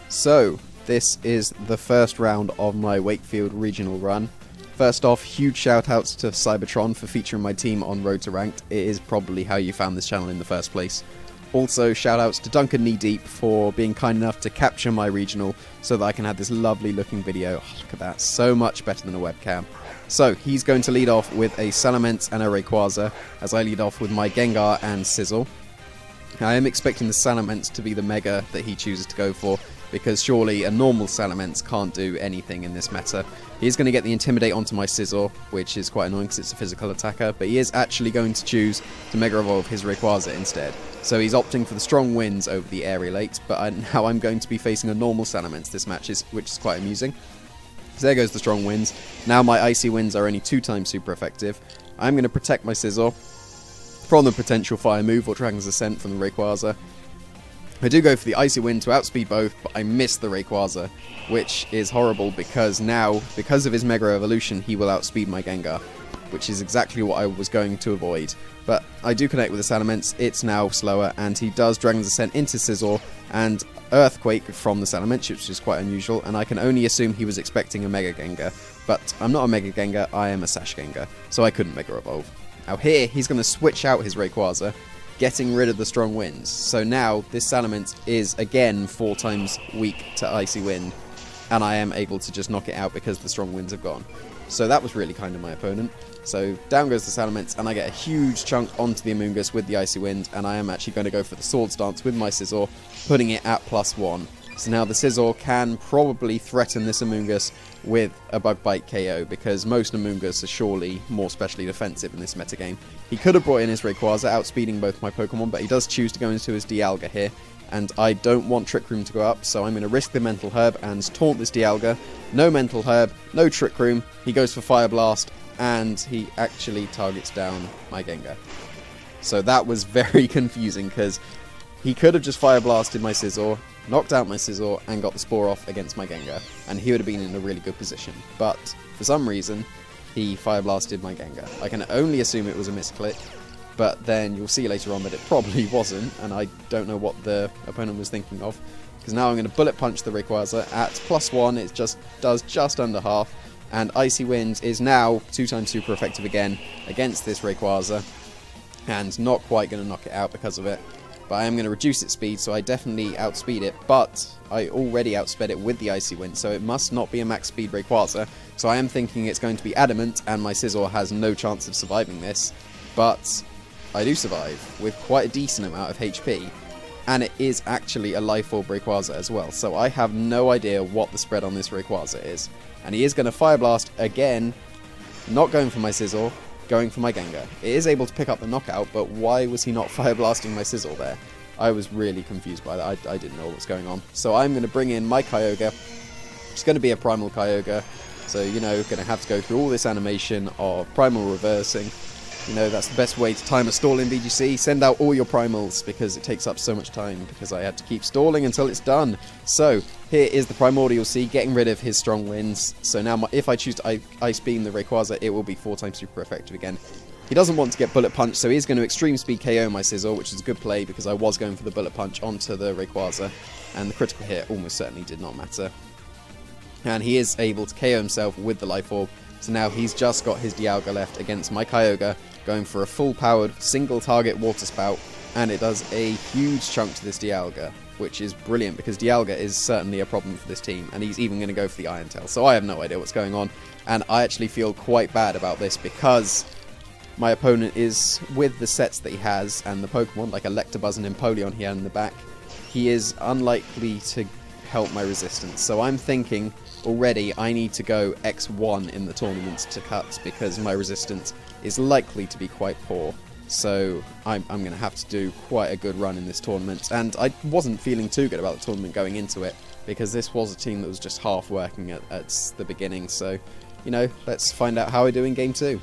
So, this is the first round of my Wakefield Regional run. First off, huge shout-outs to Cybertron for featuring my team on Road to Ranked. It is probably how you found this channel in the first place. Also, shout-outs to Duncan Knee Deep for being kind enough to capture my regional so that I can have this lovely looking video. Oh, look at that, so much better than a webcam. So, he's going to lead off with a Salamence and a Rayquaza, as I lead off with my Gengar and Sizzle. I am expecting the Salamence to be the Mega that he chooses to go for, because surely a normal Salamence can't do anything in this meta. He's going to get the Intimidate onto my Scizor, which is quite annoying because it's a physical attacker, but he is actually going to choose to Mega Evolve his Rayquaza instead. So he's opting for the strong winds over the Aerialate, but now I'm going to be facing a normal Salamence this match, which is quite amusing. So there goes the strong winds. Now my Icy Winds are only 2 times super effective. I'm going to protect my Scizor from the potential Fire move or Dragon's Ascent from the Rayquaza. I do go for the Icy Wind to outspeed both, but I miss the Rayquaza, which is horrible because now, because of his Mega Evolution, he will outspeed my Gengar, which is exactly what I was going to avoid. But I do connect with the Salamence, it's now slower, and he does Dragon's Ascent into Scizor and Earthquake from the Salamence, which is quite unusual, and I can only assume he was expecting a Mega Gengar. But I'm not a Mega Gengar, I am a Sash Gengar, so I couldn't Mega Evolve. Now here, he's going to switch out his Rayquaza, getting rid of the strong winds. So now this Salamence is again 4 times weak to Icy Wind, and I am able to just knock it out because the strong winds have gone. So that was really kind of my opponent. So down goes the Salamence, and I get a huge chunk onto the Amoonguss with the Icy Wind, and I am actually going to go for the Swords Dance with my Scizor, putting it at +1. So now the Scizor can probably threaten this Amoonguss with a Bug Bite KO, because most Amoonguss are surely more specially defensive in this metagame. He could have brought in his Rayquaza, outspeeding both my Pokemon, but he does choose to go into his Dialga here, and I don't want Trick Room to go up, so I'm going to risk the Mental Herb and taunt this Dialga. No Mental Herb, no Trick Room, he goes for Fire Blast, and he actually targets down my Gengar. So that was very confusing, because he could have just Fire Blasted my Scizor, knocked out my Scizor, and got the Spore off against my Gengar, and he would have been in a really good position. But, for some reason, he Fire Blasted my Gengar. I can only assume it was a misclick, but then you'll see later on that it probably wasn't, and I don't know what the opponent was thinking of, because now I'm going to Bullet Punch the Rayquaza at +1, it just does just under half, and Icy Wind is now 2 times super effective again against this Rayquaza, and not quite going to knock it out because of it. But I am going to reduce its speed, so I definitely outspeed it, but I already outsped it with the Icy Wind, so it must not be a max speed Rayquaza, so I am thinking it's going to be Adamant, and my Scizor has no chance of surviving this, but I do survive, with quite a decent amount of HP, and it is actually a Life Orb Rayquaza as well, so I have no idea what the spread on this Rayquaza is, and he is going to Fire Blast again, not going for my Scizor, going for my Gengar. It is able to pick up the knockout, but why was he not Fire Blasting my Scizor there? I was really confused by that. I didn't know what was going on. So I'm going to bring in my Kyogre. It's going to be a Primal Kyogre. So, you know, going to have to go through all this animation of Primal reversing. You know, that's the best way to time a stall in VGC. Send out all your Primals, because it takes up so much time, because I had to keep stalling until it's done. So, here is the Primordial Sea, getting rid of his strong winds. So now, if I choose to Ice Beam the Rayquaza, it will be 4 times super effective again. He doesn't want to get Bullet Punch, so he's going to Extreme Speed KO my Scizor, which is a good play, because I was going for the Bullet Punch onto the Rayquaza, and the critical hit almost certainly did not matter. And he is able to KO himself with the Life Orb, so now he's just got his Dialga left against my Kyogre, going for a full-powered, single-target Water Spout, and it does a huge chunk to this Dialga, which is brilliant, because Dialga is certainly a problem for this team, and he's even going to go for the Iron Tail, so I have no idea what's going on, and I actually feel quite bad about this, because my opponent is, with the sets that he has, and the Pokemon, like Electabuzz and Empoleon he had in the back, he is unlikely to help my resistance, so I'm thinking already I need to go X1 in the tournaments to cut, because my resistance is likely to be quite poor. So I'm going to have to do quite a good run in this tournament, and I wasn't feeling too good about the tournament going into it, because this was a team that was just half working at the beginning, so, you know, let's find out how I do in Game 2.